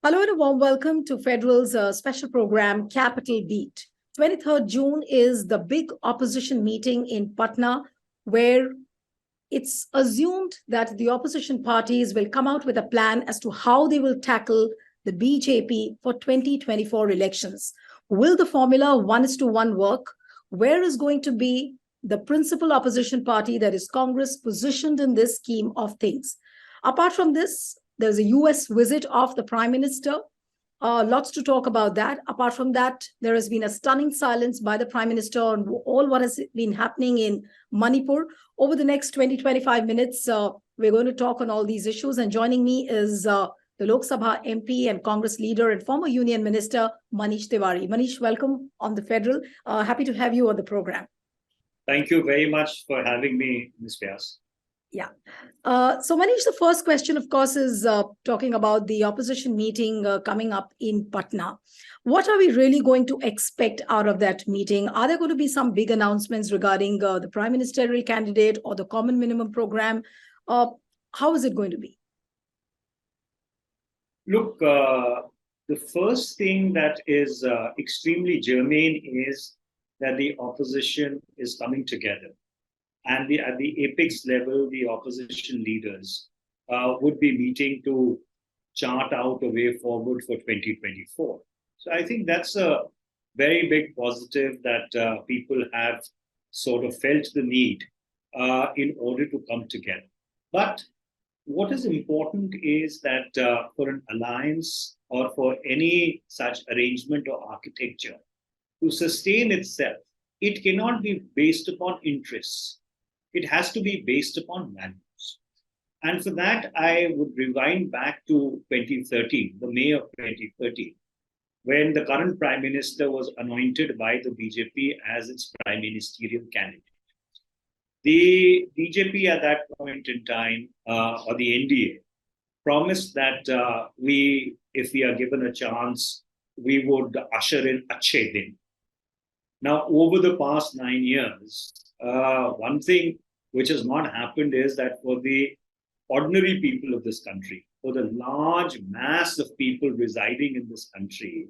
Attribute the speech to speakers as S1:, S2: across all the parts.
S1: Hello and a warm welcome to Federal's special program, Capital Beat. 23rd June is the big opposition meeting in Patna, where it's assumed that the opposition parties will come out with a plan as to how they will tackle the BJP for 2024 elections. Will the formula 1:1 work? Where is going to be the principal opposition party, that is Congress, positioned in this scheme of things? Apart from this, there's a US visit of the Prime Minister. Lots to talk about that. Apart from that, there has been a stunning silence by the Prime Minister on all what has been happening in Manipur. Over the next 20-25 minutes, we're going to talk on all these issues. And joining me is the Lok Sabha MP and Congress leader and former Union Minister, Manish Tewari. Manish, welcome on the Federal. Happy to have you on the program.
S2: Thank you very much for having me, Ms. Vyas.
S1: Yeah. So Manish, the first question, of course, is talking about the opposition meeting coming up in Patna. What are we really going to expect out of that meeting? Are there going to be some big announcements regarding the prime ministerial candidate or the common minimum program? How is it going to be?
S2: Look, the first thing that is extremely germane is that the opposition is coming together. And at the apex level, the opposition leaders would be meeting to chart out a way forward for 2024. So I think that's a very big positive that people have sort of felt the need in order to come together. But what is important is that for an alliance or for any such arrangement or architecture to sustain itself, it cannot be based upon interests. It has to be based upon values. And for that, I would rewind back to 2013, the May of 2013, when the current Prime Minister was anointed by the BJP as its prime ministerial candidate. The BJP at that point in time, or the NDA, promised that if we are given a chance, we would usher in Achhe Din. Now, over the past 9 years, one thing which has not happened is that for the ordinary people of this country, for the large mass of people residing in this country,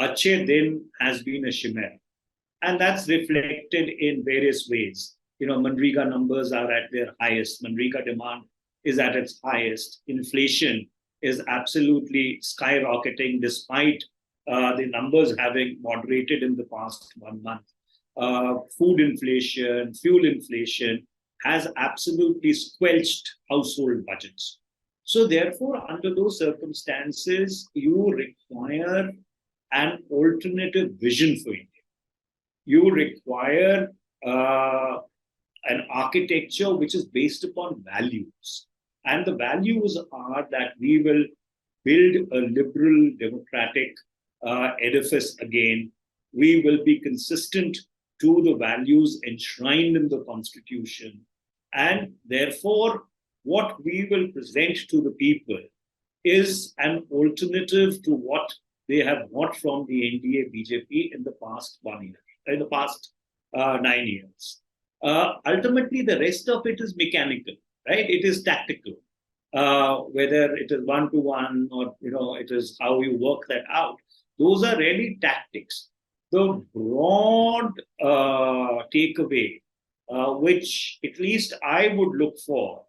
S2: Achhe Din has been a chimera. And that's reflected in various ways. You know, Manrega numbers are at their highest. Manrega demand is at its highest. Inflation is absolutely skyrocketing despite the numbers having moderated in the past 1 month. Food inflation, fuel inflation has absolutely squelched household budgets. So therefore, under those circumstances, you require an alternative vision for India. You require an architecture which is based upon values. And the values are that we will build a liberal democratic edifice again. We will be consistent to the values enshrined in the Constitution. And therefore, what we will present to the people is an alternative to what they have got from the NDA BJP in the past 9 years. Ultimately, the rest of it is mechanical, right? It is tactical. Whether it is 1-to-1 or it is how you work that out. Those are really tactics. The broad takeaway, which at least I would look for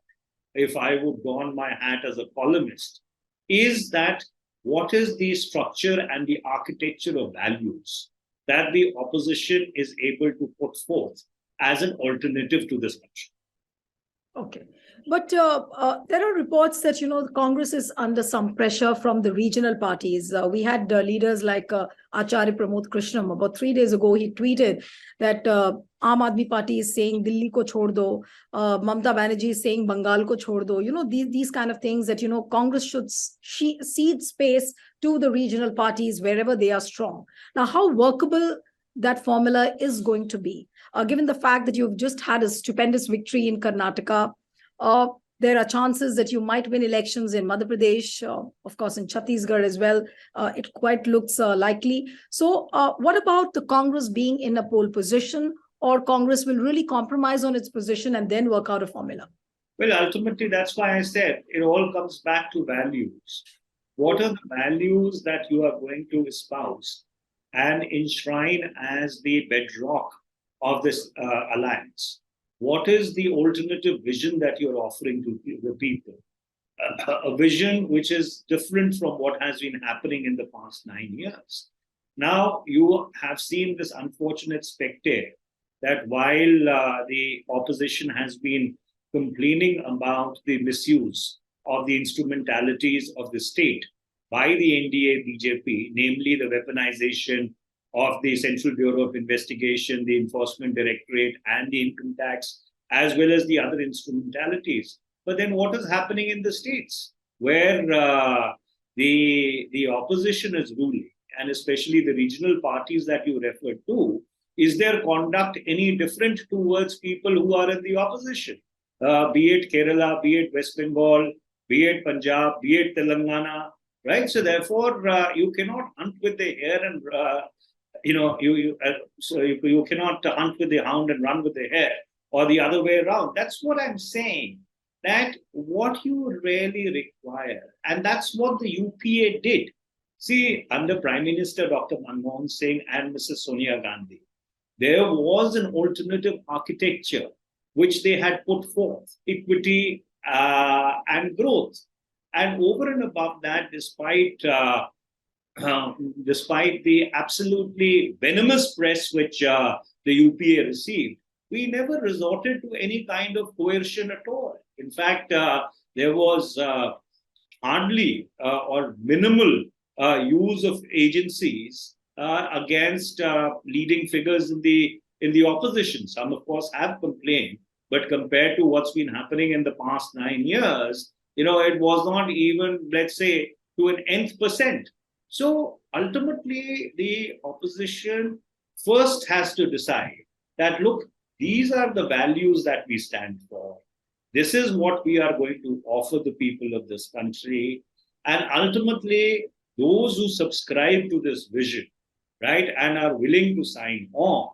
S2: if I would don my hat as a columnist, is that what is the structure and the architecture of values that the opposition is able to put forth as an alternative to this country.
S1: Okay. But there are reports that, Congress is under some pressure from the regional parties. We had leaders like Acharya Pramod Krishnam. About 3 days ago, he tweeted that Aam Aadmi Party is saying Delhi ko chhod do. Mamata Banerjee is saying Bengal ko chhod do. These kind of things that, Congress should cede space to the regional parties wherever they are strong. Now, how workable that formula is going to be, given the fact that you've just had a stupendous victory in Karnataka? There are chances that you might win elections in Madhya Pradesh, of course, in Chhattisgarh as well. It quite looks likely. So what about the Congress being in a pole position, or Congress will really compromise on its position and then work out a formula?
S2: Well, ultimately, that's why I said it all comes back to values. What are the values that you are going to espouse and enshrine as the bedrock of this alliance? What is the alternative vision that you're offering to the people? A vision which is different from what has been happening in the past 9 years. Now, you have seen this unfortunate spectacle that while the opposition has been complaining about the misuse of the instrumentalities of the state by the NDA BJP, namely the weaponization of the Central Bureau of Investigation, the Enforcement Directorate, and the income tax, as well as the other instrumentalities. But then what is happening in the states where the opposition is ruling, and especially the regional parties that you referred to, is their conduct any different towards people who are in the opposition? Be it Kerala, be it West Bengal, be it Punjab, be it Telangana, right? So therefore, you cannot hunt with the hare and you cannot hunt with the hound and run with the hare, or the other way around. That's what I'm saying. That what you really require, and that's what the UPA did. See, under Prime Minister Dr. Manmohan Singh and Mrs. Sonia Gandhi, there was an alternative architecture which they had put forth, equity and growth. And over and above that, despite the absolutely venomous press which the UPA received, we never resorted to any kind of coercion at all. In fact, there was hardly or minimal use of agencies against leading figures in the opposition. Some, of course, have complained, but compared to what's been happening in the past 9 years, it was not even, let's say, to an nth percent. So ultimately, the opposition first has to decide that, look, these are the values that we stand for. This is what we are going to offer the people of this country. And ultimately, those who subscribe to this vision, right, and are willing to sign on,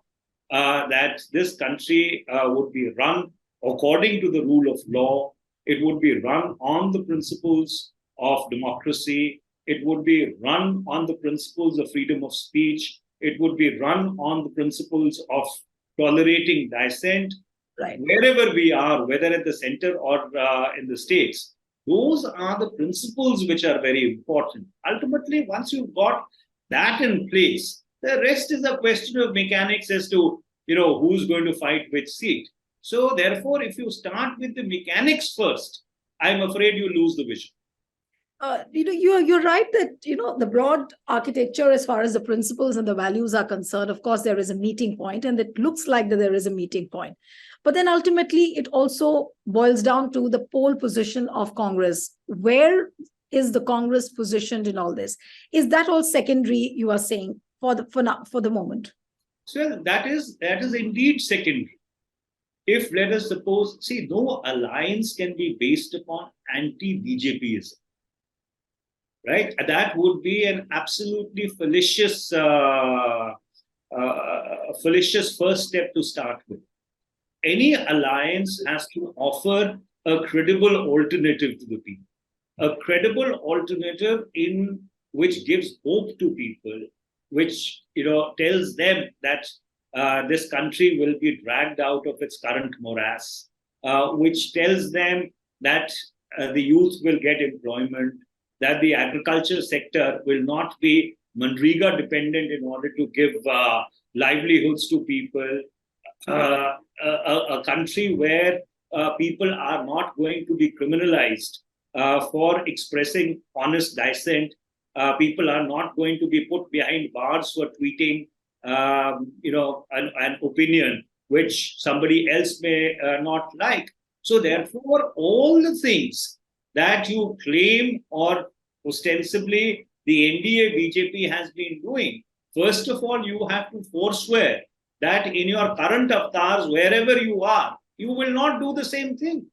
S2: that this country would be run according to the rule of law. It would be run on the principles of democracy. It would be run on the principles of freedom of speech. It would be run on the principles of tolerating dissent.
S1: Right.
S2: Wherever we are, whether at the center or in the states, those are the principles which are very important. Ultimately, once you've got that in place, the rest is a question of mechanics as to who's going to fight which seat. So therefore, if you start with the mechanics first, I'm afraid you lose the vision.
S1: You're right that the broad architecture as far as the principles and the values are concerned, of course there is a meeting point, and it looks like that there is a meeting point. But then ultimately it also boils down to the pole position of Congress. Where is the Congress positioned in all this? Is that all secondary, you are saying, for the moment?
S2: So that is indeed secondary. If, let us suppose, no alliance can be based upon anti-BJPism. Right? That would be an absolutely fallacious first step to start with. Any alliance has to offer a credible alternative to the people, a credible alternative in which gives hope to people, which tells them that this country will be dragged out of its current morass, which tells them that the youth will get employment, that the agriculture sector will not be Manrega dependent in order to give livelihoods to people, a country where people are not going to be criminalized for expressing honest dissent. People are not going to be put behind bars for tweeting, an opinion which somebody else may not like. So therefore, all the things that you claim or ostensibly the NDA BJP has been doing, first of all, you have to forswear that in your current avatars, wherever you are, you will not do the same thing.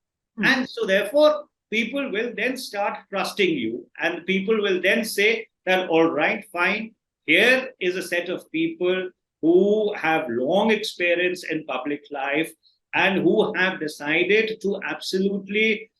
S2: And so therefore, people will then start trusting you, and people will then say that, all right, fine, here is a set of people who have long experience in public life and who have decided to absolutely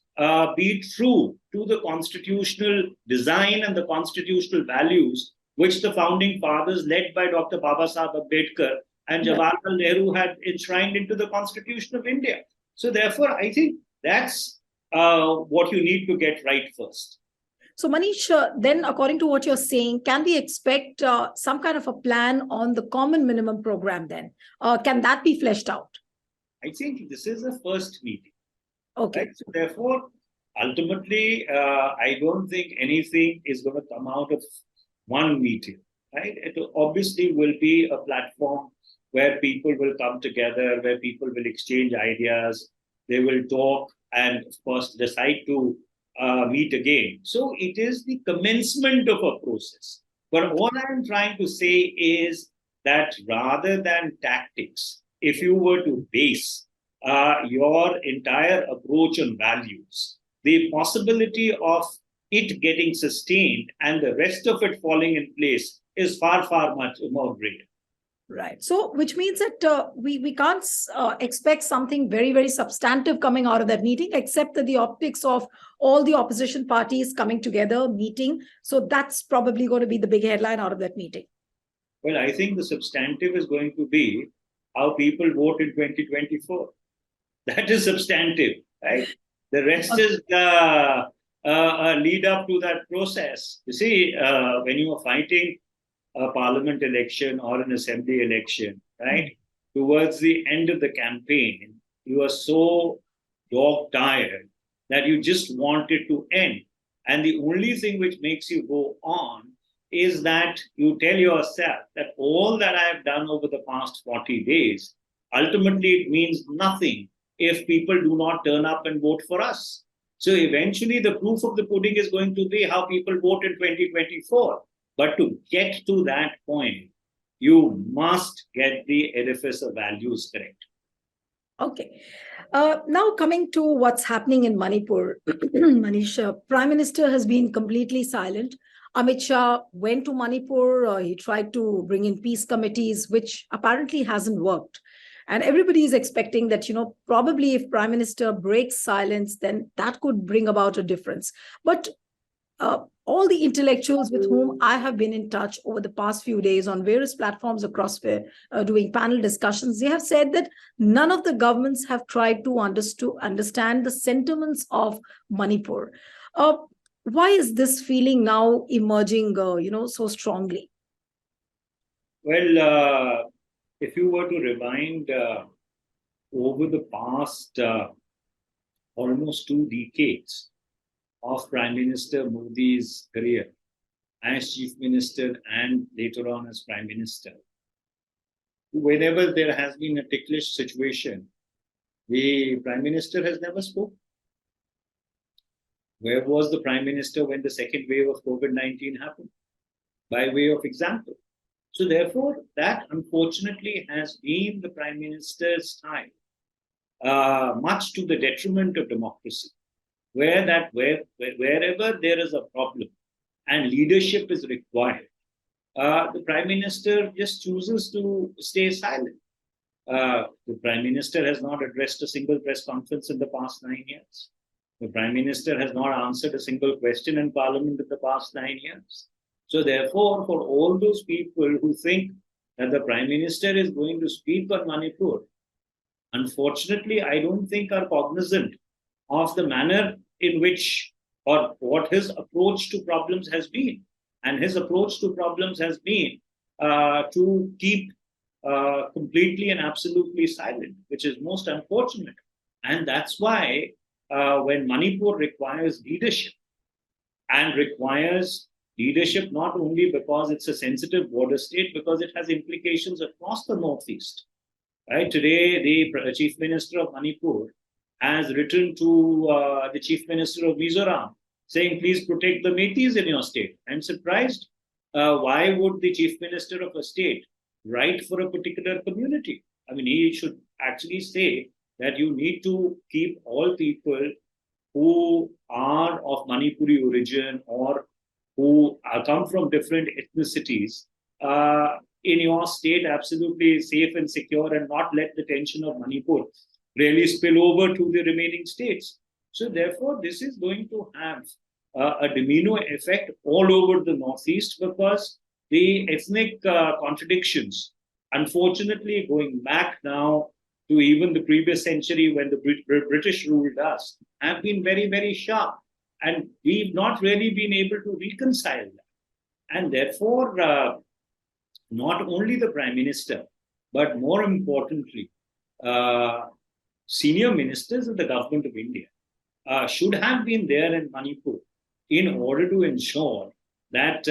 S2: be true to the constitutional design and the constitutional values which the founding fathers, led by Dr. Babasaheb Ambedkar and Jawaharlal Nehru, had enshrined into the Constitution of India. So therefore, I think that's what you need to get right first.
S1: So Manish, then according to what you're saying, can we expect some kind of a plan on the common minimum program then? Can that be fleshed out?
S2: I think this is the first meeting.
S1: Okay.
S2: Right? So therefore, ultimately, I don't think anything is going to come out of one meeting. Right? It obviously will be a platform where people will come together, where people will exchange ideas, they will talk, and of course decide to meet again. So it is the commencement of a process. But all I'm trying to say is that rather than tactics, if you were to base your entire approach on values, the possibility of it getting sustained and the rest of it falling in place is far, far much more greater.
S1: Right. So, which means that we can't expect something very, very substantive coming out of that meeting, except that the optics of all the opposition parties coming together, meeting. So that's probably going to be the big headline out of that meeting.
S2: Well, I think the substantive is going to be how people vote in 2024. That is substantive, right? The rest is a lead up to that process. You see, when you are fighting a parliament election or an assembly election, right? Towards the end of the campaign, you are so dog tired that you just want it to end. And the only thing which makes you go on is that you tell yourself that all that I have done over the past 40 days, ultimately it means nothing if people do not turn up and vote for us. So eventually the proof of the pudding is going to be how people vote in 2024. But to get to that point, you must get the edifice of values correct.
S1: Okay. Now coming to what's happening in Manipur, Manish, Prime Minister has been completely silent. Amit Shah went to Manipur. He tried to bring in peace committees, which apparently hasn't worked. And everybody is expecting that, probably if Prime Minister breaks silence, then that could bring about a difference. But all the intellectuals with whom I have been in touch over the past few days on various platforms across doing panel discussions, they have said that none of the governments have tried to understand the sentiments of Manipur. Why is this feeling now emerging, so strongly?
S2: Well, if you were to rewind over the past almost 2 decades of Prime Minister Modi's career as Chief Minister and later on as Prime Minister, whenever there has been a ticklish situation, the Prime Minister has never spoken. Where was the Prime Minister when the second wave of COVID-19 happened? By way of example. So therefore, that unfortunately has been the Prime Minister's style, much to the detriment of democracy. Wherever there is a problem and leadership is required, the Prime Minister just chooses to stay silent. The Prime Minister has not addressed a single press conference in the past 9 years. The Prime Minister has not answered a single question in Parliament in the past 9 years. So therefore, for all those people who think that the Prime Minister is going to speak on Manipur, unfortunately, I don't think are cognizant of the manner in which or what his approach to problems has been. And his approach to problems has been to keep completely and absolutely silent, which is most unfortunate. And that's why when Manipur requires leadership, and requires leadership not only because it's a sensitive border state, because it has implications across the Northeast. Right? Today, the Chief Minister of Manipur has written to the Chief Minister of Mizoram saying, please protect the Métis in your state. I'm surprised. Why would the Chief Minister of a state write for a particular community? I mean, he should actually say that you need to keep all people who are of Manipuri origin or who come from different ethnicities in your state absolutely safe and secure, and not let the tension of Manipur really spill over to the remaining states. So therefore, this is going to have a domino effect all over the Northeast, because the ethnic contradictions, unfortunately, going back now to even the previous century when the British ruled us, have been very, very sharp. And we've not really been able to reconcile that. And therefore, not only the Prime Minister, but more importantly, uh, senior ministers of the government of India should have been there in Manipur in order to ensure that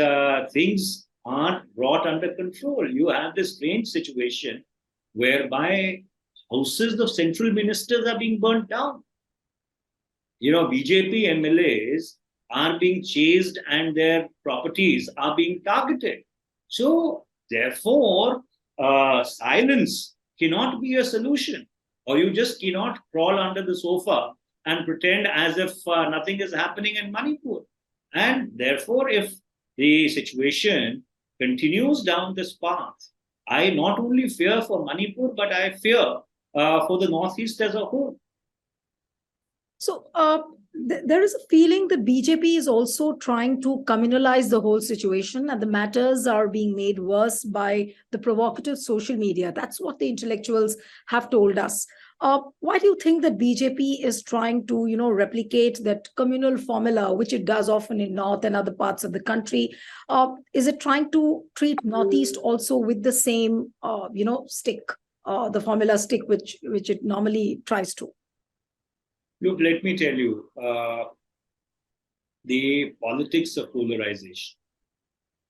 S2: things are brought under control. You have this strange situation whereby houses of central ministers are being burnt down. BJP MLAs are being chased and their properties are being targeted. So, therefore, silence cannot be a solution, or you just cannot crawl under the sofa and pretend as if nothing is happening in Manipur. And therefore, if the situation continues down this path, I not only fear for Manipur, but I fear for the Northeast as a whole.
S1: So there is a feeling that BJP is also trying to communalize the whole situation, and the matters are being made worse by the provocative social media. That's what the intellectuals have told us. Why do you think that BJP is trying to, replicate that communal formula, which it does often in North and other parts of the country? Is it trying to treat Northeast also with the same, stick, the formula stick, which it normally tries to?
S2: Look, let me tell you, the politics of polarization,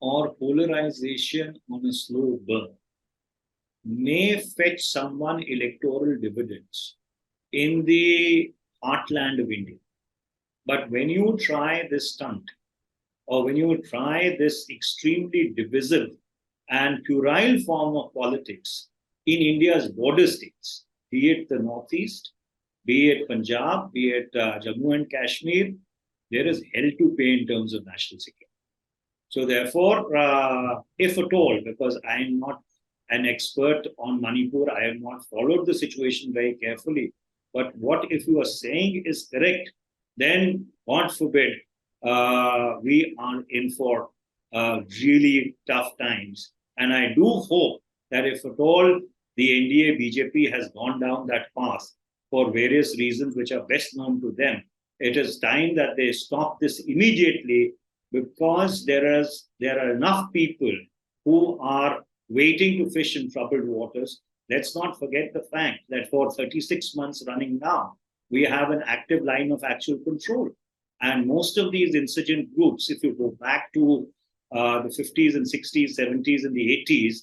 S2: or polarization on a slow burn, may fetch someone electoral dividends in the heartland of India. But when you try this stunt, or when you try this extremely divisive and puerile form of politics in India's border states, be it the Northeast, be it Punjab, be it Jammu and Kashmir, there is hell to pay in terms of national security. So therefore, if at all, because I am not an expert on Manipur, I have not followed the situation very carefully, but what if you are saying is correct, then God forbid, we are in for really tough times. And I do hope that if at all the NDA BJP has gone down that path, for various reasons which are best known to them, it is time that they stop this immediately, because there are enough people who are waiting to fish in troubled waters. Let's not forget the fact that for 36 months running now, we have an active line of actual control. And most of these insurgent groups, if you go back to the 50s and 60s, 70s, and the 80s,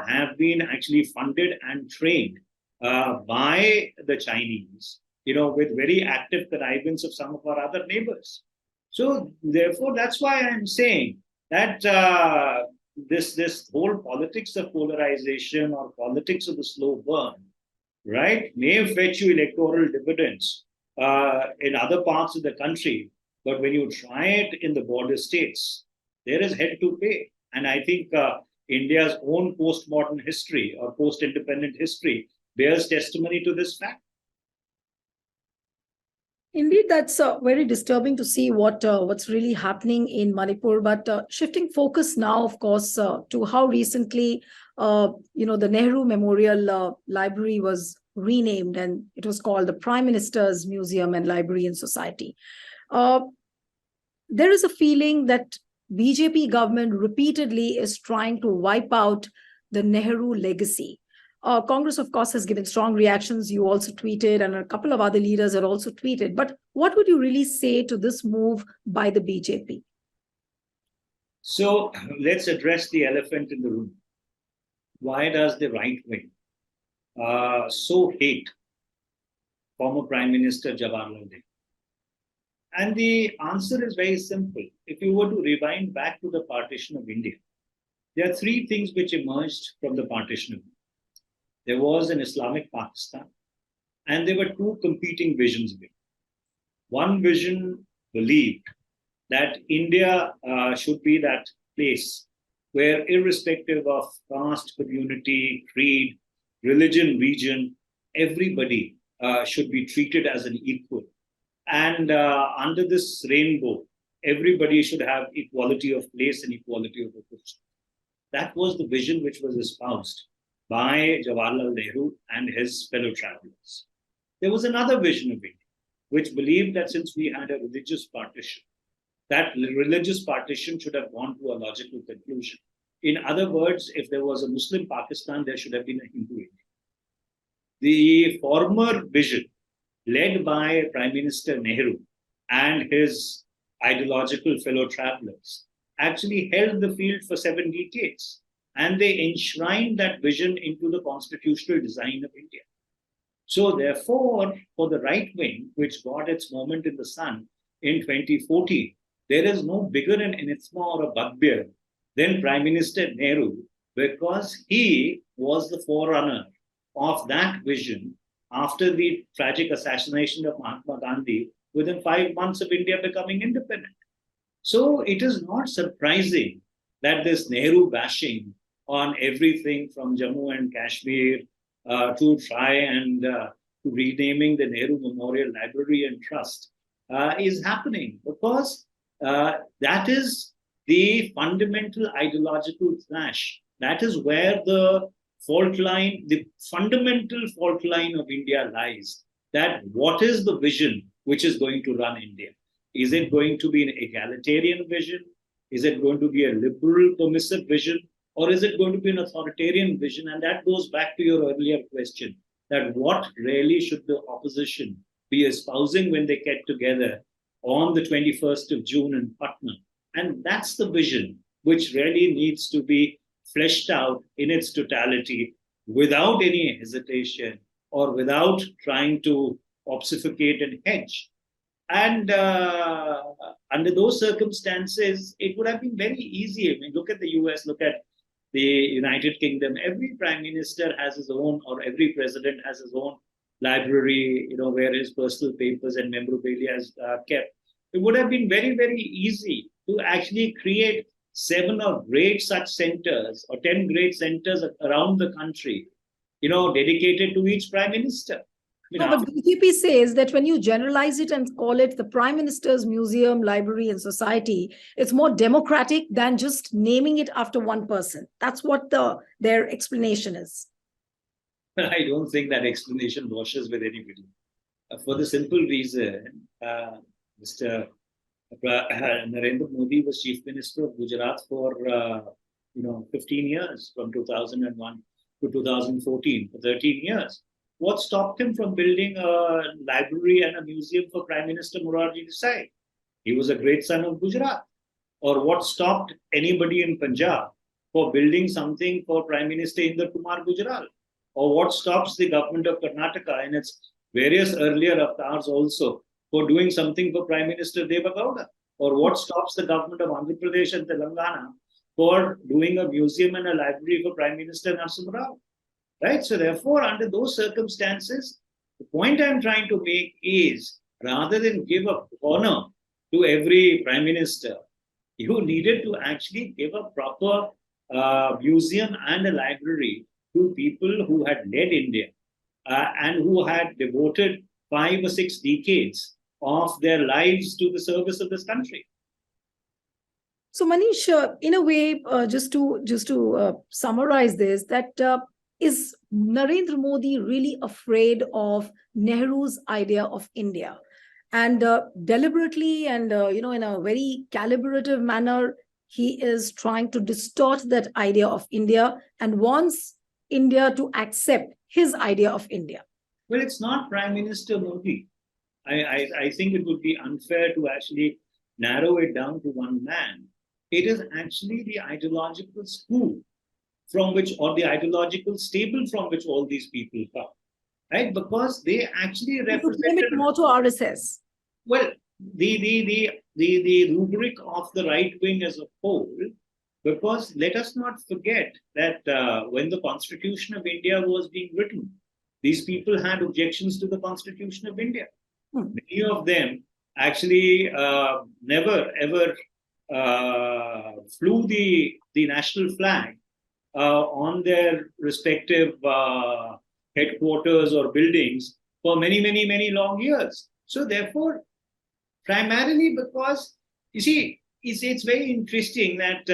S2: have been actually funded and trained by the Chinese, with very active connivance of some of our other neighbors. So therefore, that's why I'm saying that this whole politics of polarization, or politics of the slow burn, right, may fetch you electoral dividends in other parts of the country. But when you try it in the border states, there is hell to pay. And I think India's own postmodern history, or post-independent history, bears testimony to this fact.
S1: Indeed, that's very disturbing to see what's really happening in Manipur. But shifting focus now, of course, to how recently, the Nehru Memorial Library was renamed, and it was called the Prime Minister's Museum and Library and Society. There is a feeling that BJP government repeatedly is trying to wipe out the Nehru legacy. Congress, of course, has given strong reactions. You also tweeted, and a couple of other leaders have also tweeted. But what would you really say to this move by the BJP?
S2: So let's address the elephant in the room. Why does the right wing so hate former Prime Minister Jawaharlal Nehru? And the answer is very simple. If you were to rewind back to the partition of India, there are three things which emerged from the partition of India. There was an Islamic Pakistan, and there were two competing visions. One vision believed that India should be that place where, irrespective of caste, community, creed, religion, region, everybody should be treated as an equal. And under this rainbow, everybody should have equality of place and equality of opportunity. That was the vision which was espoused by Jawaharlal Nehru and his fellow travelers. There was another vision of India, which believed that since we had a religious partition, that religious partition should have gone to a logical conclusion. In other words, if there was a Muslim Pakistan, there should have been a Hindu India. The former vision, led by Prime Minister Nehru and his ideological fellow travelers, actually held the field for 7 decades. And they enshrined that vision into the constitutional design of India. So therefore, for the right wing, which got its moment in the sun in 2014, there is no bigger an anathema or a bugbear than Prime Minister Nehru, because he was the forerunner of that vision after the tragic assassination of Mahatma Gandhi within 5 months of India becoming independent. So it is not surprising that this Nehru bashing on everything from Jammu and Kashmir to try and to renaming the Nehru Memorial Library and Trust is happening, because that is the fundamental ideological clash. That is where the fault line, the fundamental fault line of India lies. That what is the vision which is going to run India? Is it going to be an egalitarian vision? Is it going to be a liberal, permissive vision? Or is it going to be an authoritarian vision? And that goes back to your earlier question, that what really should the opposition be espousing when they get together on the 21st of June in Patna? And that's the vision which really needs to be fleshed out in its totality without any hesitation or without trying to obfuscate and hedge. And under those circumstances, it would have been very easy. I mean, look at the US, look at the United Kingdom. Every prime minister has his own, or every president has his own library, where his personal papers and memorabilia is kept. It would have been very, very easy to actually create 7 or 8 such centers or 10 great centers around the country, dedicated to each prime minister.
S1: No, but BJP says that when you generalize it and call it the Prime Minister's Museum, Library, and Society, it's more democratic than just naming it after one person. That's what their explanation is.
S2: I don't think that explanation washes with anybody. For the simple reason, Mr. Narendra Modi was Chief Minister of Gujarat for 15 years, from 2001 to 2014, for 13 years. What stopped him from building a library and a museum for Prime Minister Morarji Desai? He was a great son of Gujarat. Or what stopped anybody in Punjab for building something for Prime Minister Inder Kumar Gujral? Or what stops the government of Karnataka in its various earlier avatars also for doing something for Prime Minister Deva Gowda? Or what stops the government of Andhra Pradesh and Telangana for doing a museum and a library for Prime Minister Narasimha Rao? Right? So therefore, under those circumstances, the point I'm trying to make is, rather than give a honor to every prime minister, you needed to actually give a proper museum and a library to people who had led India and who had devoted 5 or 6 decades of their lives to the service of this country.
S1: So Manish, in a way, just to summarize this, that is Narendra Modi really afraid of Nehru's idea of India? And deliberately and, in a very calibrative manner, he is trying to distort that idea of India and wants India to accept his idea of India.
S2: Well, it's not Prime Minister Modi. I think it would be unfair to actually narrow it down to one man. It is actually the ideological school from which, or the ideological stable from which all these people come, right? Because they actually represent
S1: it more to RSS.
S2: Well, the rubric of the right wing as a whole, because let us not forget that when the Constitution of India was being written, these people had objections to the Constitution of India. Many of them actually never ever flew the national flag on their respective headquarters or buildings for many long years. So therefore, Primarily because, you see, it's very interesting that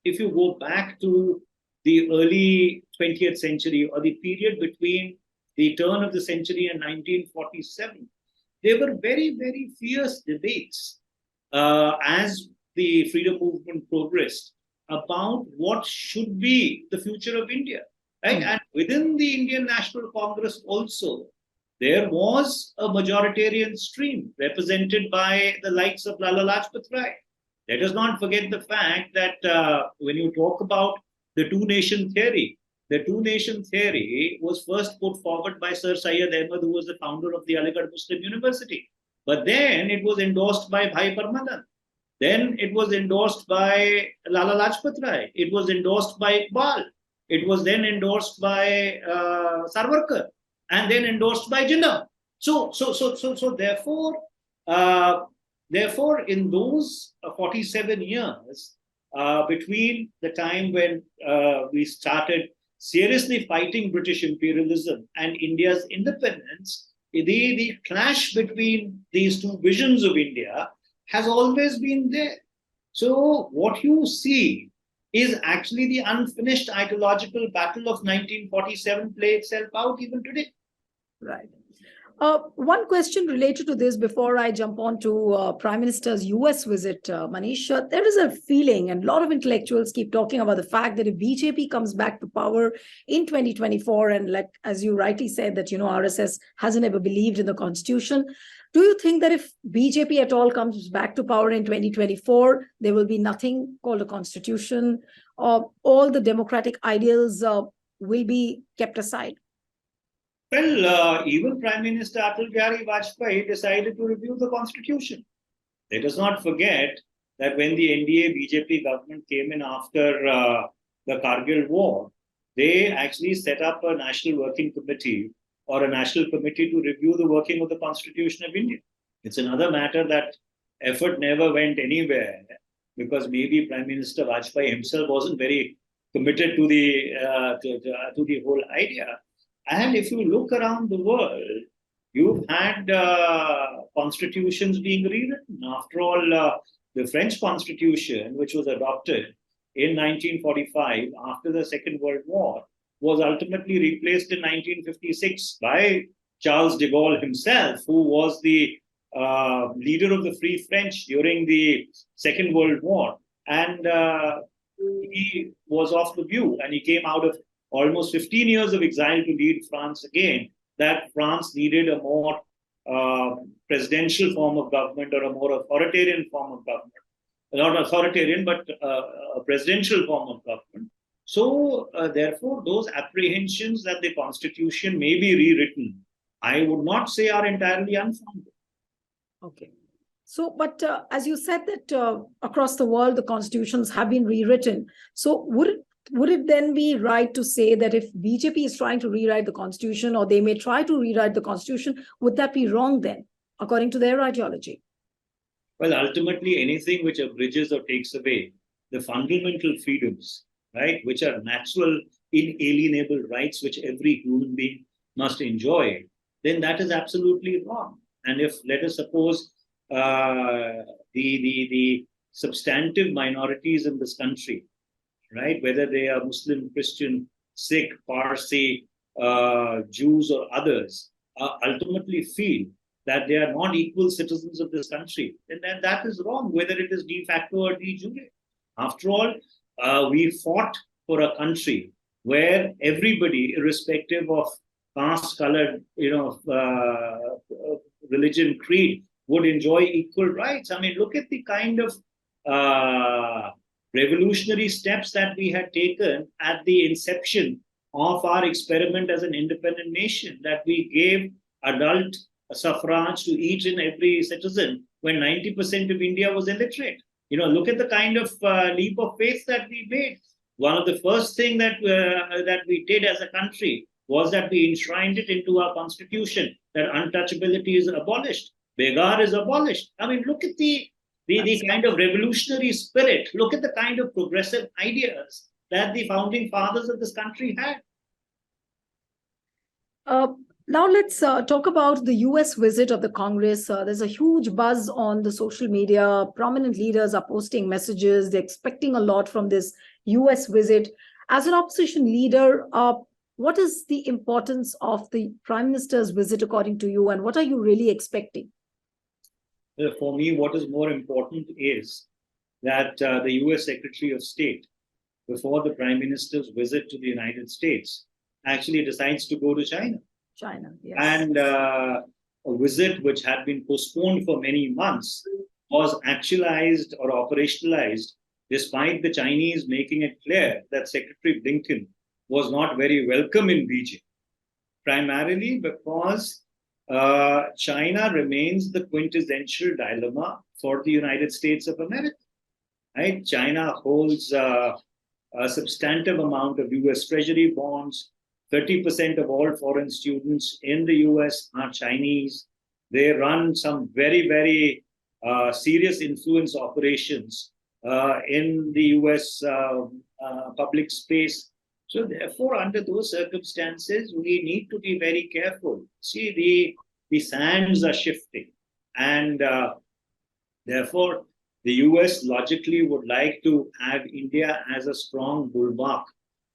S2: if you go back to the early 20th century or the period between the turn of the century and 1947, there were very, very fierce debates as the freedom movement progressed about what should be the future of India. Right? And within the Indian National Congress also, there was a majoritarian stream represented by the likes of Lala Lajpat Rai. Let us not forget the fact that when you talk about the two-nation theory, the two-nation theory was first put forward by Sir Syed Ahmad, who was the founder of the Aligarh Muslim University. But then it was endorsed by Bhai Parmadan. Then it was endorsed by Lala Lajpat Rai. It was endorsed by Iqbal. It was then endorsed by Sarwarkar, and then endorsed by Jinnah. So therefore, in those 47 years between the time when we started seriously fighting British imperialism and India's independence, the clash between these two visions of India has always been there. So what you see is actually the unfinished ideological battle of 1947 play itself out even today.
S1: Right. One question related to this before I jump on to Prime Minister's US visit, Manish. There is a feeling, and a lot of intellectuals keep talking about the fact that if BJP comes back to power in 2024, and like as you rightly said, that RSS hasn't ever believed in the constitution. Do you think that if BJP at all comes back to power in 2024, there will be nothing called a constitution, or all the democratic ideals will be kept aside?
S2: Well, even Prime Minister Atal Bihari Vajpayee decided to review the constitution. Let us not forget that when the NDA-BJP government came in after the Kargil war, they actually set up a national working committee or a national committee to review the working of the Constitution of India. It's another matter that effort never went anywhere because maybe Prime Minister Vajpayee himself wasn't very committed to the whole idea. And if you look around the world, you've had constitutions being rewritten. After all, the French Constitution, which was adopted in 1945 after the Second World War, was ultimately replaced in 1956 by Charles de Gaulle himself, who was the leader of the Free French during the Second World War. And he was of the view, and he came out of almost 15 years of exile to lead France again, that France needed a more presidential form of government or a more authoritarian form of government. Not authoritarian, but a presidential form of government. So, therefore, those apprehensions that the constitution may be rewritten, I would not say are entirely unfounded.
S1: Okay. So, but as you said that across the world, the constitutions have been rewritten. So, would it then be right to say that if BJP is trying to rewrite the constitution, or they may try to rewrite the constitution, would that be wrong then, according to their ideology?
S2: Well, ultimately, anything which abridges or takes away the fundamental freedoms, right, which are natural, inalienable rights which every human being must enjoy, then that is absolutely wrong. And if, let us suppose, the substantive minorities in this country, right, whether they are Muslim, Christian, Sikh, Parsi, Jews or others, ultimately feel that they are not equal citizens of this country, then that is wrong, whether it is de facto or de jure. After all, we fought for a country where everybody, irrespective of caste, color, religion, creed, would enjoy equal rights. I mean, look at the kind of revolutionary steps that we had taken at the inception of our experiment as an independent nation, that we gave adult suffrage to each and every citizen when 90% of India was illiterate. Look at the kind of leap of faith that we made. One of the first things that we did as a country was that we enshrined it into our constitution that untouchability is abolished, Begar is abolished. I mean, look at the kind of revolutionary spirit. Look at the kind of progressive ideas that the founding fathers of this country had.
S1: Now let's talk about the US visit of the Congress. There's a huge buzz on the social media. Prominent leaders are posting messages. They're expecting a lot from this US visit. As an opposition leader, what is the importance of the Prime Minister's visit according to you, and what are you really expecting?
S2: For me, what is more important is that the US Secretary of State, before the Prime Minister's visit to the United States, actually decides to go to China.
S1: China, yes.
S2: And a visit which had been postponed for many months was actualized or operationalized despite the Chinese making it clear that Secretary Blinken was not very welcome in Beijing, primarily because China remains the quintessential dilemma for the United States of America. Right? China holds a substantive amount of US Treasury bonds. 30% of all foreign students in the US are Chinese. They run some very, very serious influence operations in the US public space. So therefore, under those circumstances, we need to be very careful. See, the sands are shifting. And therefore, the US logically would like to have India as a strong bulwark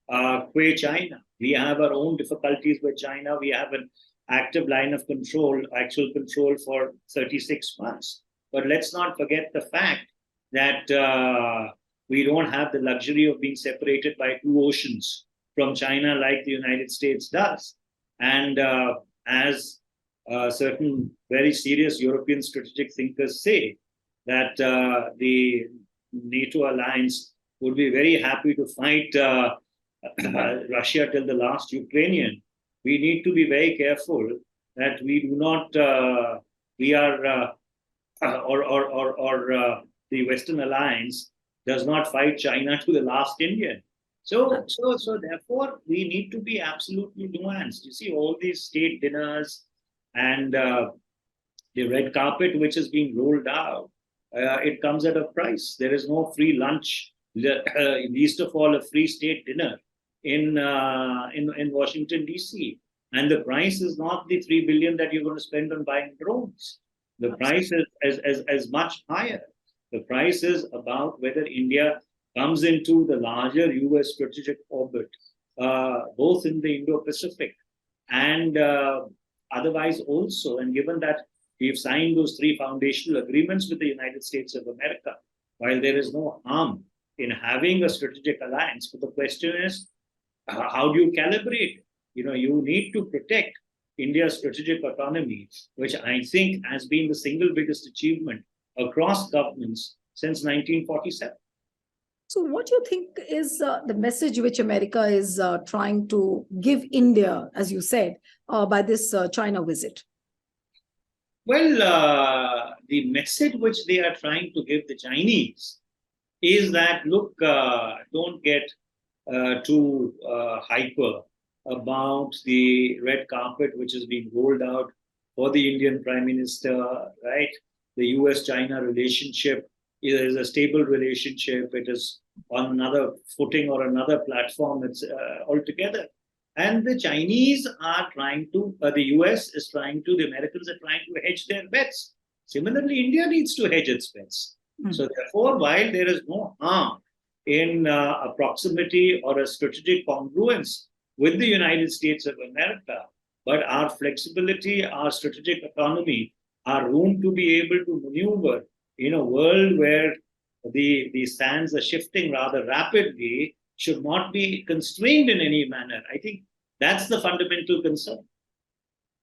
S2: qua China. We have our own difficulties with China. We have an active line of control, actual control for 36 months. But let's not forget the fact that we don't have the luxury of being separated by two oceans from China like the United States does. And as certain very serious European strategic thinkers say, that the NATO alliance would be very happy to fight Russia till the last Ukrainian. We need to be very careful that we do not, the Western alliance does not fight China to the last Indian. So therefore, we need to be absolutely nuanced. You see, all these state dinners and the red carpet which is being rolled out, it comes at a price. There is no free lunch, least of all a free state dinner in Washington, D.C. And the price is not the $3 billion that you're going to spend on buying drones. The price is much higher. The price is about whether India comes into the larger US strategic orbit, both in the Indo-Pacific and otherwise also. And given that we've signed those three foundational agreements with the United States of America, while there is no harm in having a strategic alliance, but the question is, how do you calibrate? You need to protect India's strategic autonomy, which I think has been the single biggest achievement across governments since 1947.
S1: So what do you think is the message which America is trying to give India, as you said, by this China visit?
S2: Well, the message which they are trying to give the Chinese is that, look, don't get too hyper about the red carpet which is being rolled out for the Indian Prime Minister, right? The US-China relationship is a stable relationship. It is on another footing or another platform. It's altogether. And the Chinese are trying to, the US is trying to, the Americans are trying to hedge their bets. Similarly, India needs to hedge its bets. So therefore, while there is no harm in a proximity or a strategic congruence with the United States of America, but our flexibility, our strategic autonomy, our room to be able to maneuver in a world where the sands are shifting rather rapidly should not be constrained in any manner. I think that's the fundamental concern.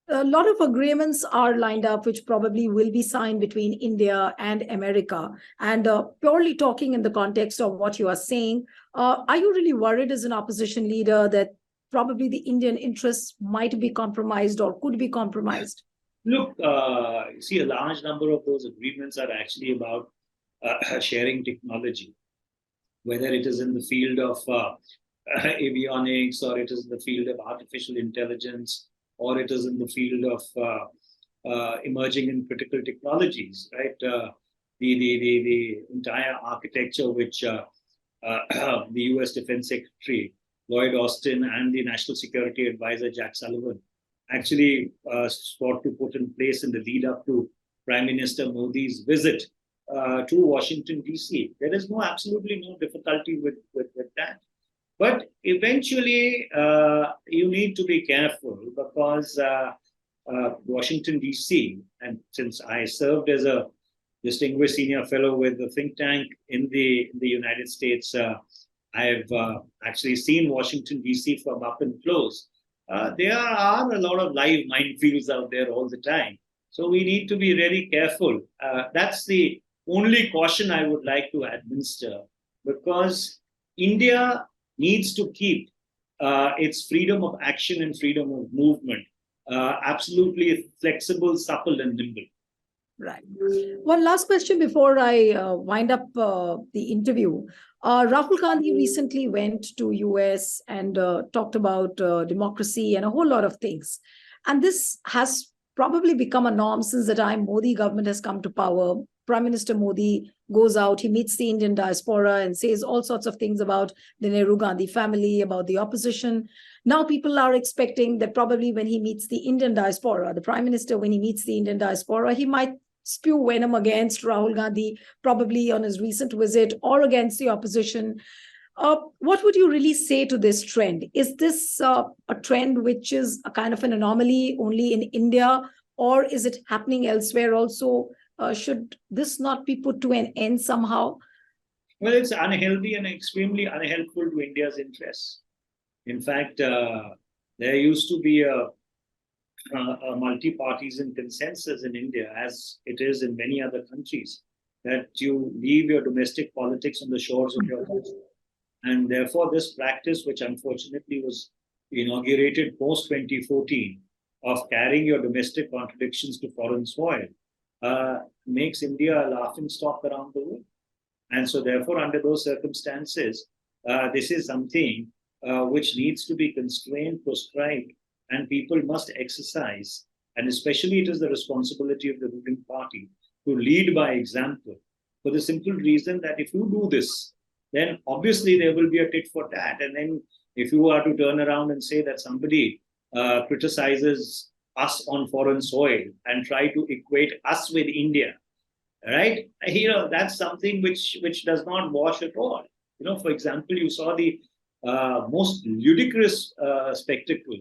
S1: A lot of agreements are lined up, which probably will be signed between India and America. And purely talking in the context of what you are saying, are you really worried as an opposition leader that probably the Indian interests might be compromised or could be compromised?
S2: Look, see, a large number of those agreements are actually about sharing technology, whether it is in the field of avionics, or it is in the field of artificial intelligence, or it is in the field of emerging and critical technologies, right? The entire architecture which the US Defense Secretary Lloyd Austin and the National Security Advisor Jack Sullivan actually sought to put in place in the lead up to Prime Minister Modi's visit to Washington, D.C. There is absolutely no difficulty with that. But eventually, you need to be careful because Washington, D.C., and since I served as a distinguished senior fellow with the think tank in the United States, I've actually seen Washington, D.C. from up and close. There are a lot of live minefields out there all the time. So we need to be very careful. That's the only caution I would like to administer, because India needs to keep its freedom of action and freedom of movement absolutely flexible, supple, and nimble.
S1: Right. One last question before I wind up the interview. Rahul Gandhi recently went to US and talked about democracy and a whole lot of things. And this has probably become a norm since the time Modi government has come to power. Prime Minister Modi goes out, he meets the Indian diaspora and says all sorts of things about the Nehru Gandhi family, about the opposition. Now people are expecting that probably when he meets the Indian diaspora, the Prime Minister, when he meets the Indian diaspora, he might spew venom against Rahul Gandhi, probably on his recent visit, or against the opposition. What would you really say to this trend? Is this a trend which is a kind of an anomaly only in India, or is it happening elsewhere also? Should this not be put to an end somehow?
S2: Well, it's unhealthy and extremely unhelpful to India's interests. In fact, there used to be a multi-partisan consensus in India, as it is in many other countries, that you leave your domestic politics on the shores of your country. And therefore, this practice, which unfortunately was inaugurated post-2014, of carrying your domestic contradictions to foreign soil, makes India a laughingstock around the world. And so therefore, under those circumstances, this is something which needs to be constrained, prescribed, and people must exercise. And especially it is the responsibility of the ruling party to lead by example, for the simple reason that if you do this, then obviously there will be a tit for tat. And then if you are to turn around and say that somebody criticizes us on foreign soil and try to equate us with India, right? That's something which does not wash at all. For example, you saw the most ludicrous spectacle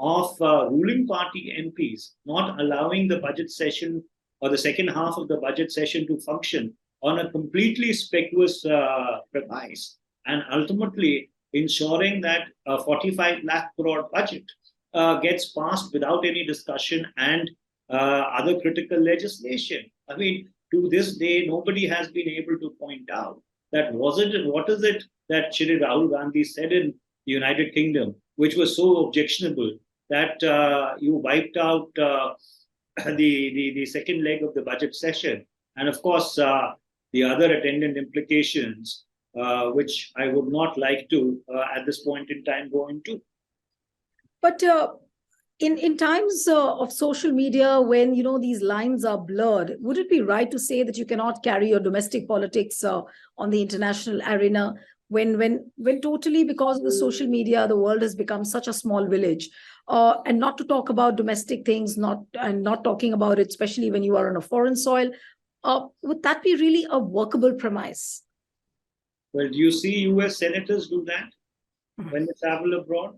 S2: of ruling party MPs not allowing the budget session or the second half of the budget session to function on a completely speculative premise, and ultimately ensuring that a 45 lakh crore budget gets passed without any discussion and other critical legislation. I mean, to this day, nobody has been able to point out that what is it that Shri Rahul Gandhi said in the United Kingdom, which was so objectionable that you wiped out the second leg of the budget session. And of course, the other attendant implications, which I would not like to, at this point in time, go into.
S1: But in times of social media, when these lines are blurred, would it be right to say that you cannot carry your domestic politics on the international arena when totally, because of the social media, the world has become such a small village? And not to talk about domestic things, not talking about it, especially when you are on a foreign soil, would that be really a workable premise?
S2: Well, do you see US senators do that when they travel abroad?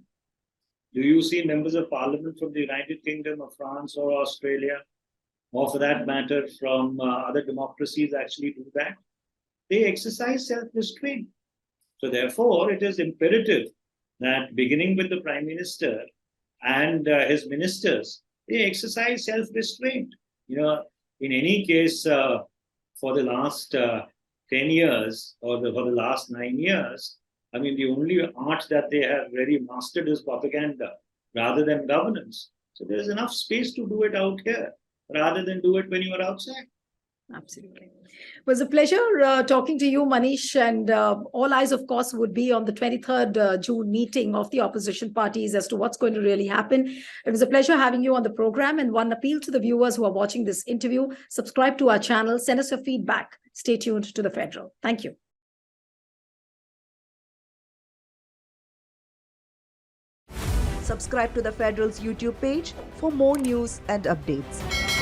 S2: Do you see members of parliament from the United Kingdom or France or Australia, or for that matter from other democracies actually do that? They exercise self-restraint. So therefore, it is imperative that beginning with the Prime Minister and his ministers, they exercise self-restraint. In any case, for the last 10 years or for the last 9 years, I mean, the only art that they have really mastered is propaganda rather than governance. So there's enough space to do it out here rather than do it when you are outside.
S1: Absolutely. It was a pleasure talking to you, Manish, and all eyes, of course, would be on the 23rd June meeting of the opposition parties as to what's going to really happen. It was a pleasure having you on the program, and one appeal to the viewers who are watching this interview: subscribe to our channel, send us your feedback. Stay tuned to The Federal. Thank you.
S3: Subscribe to the Federal's YouTube page for more news and updates.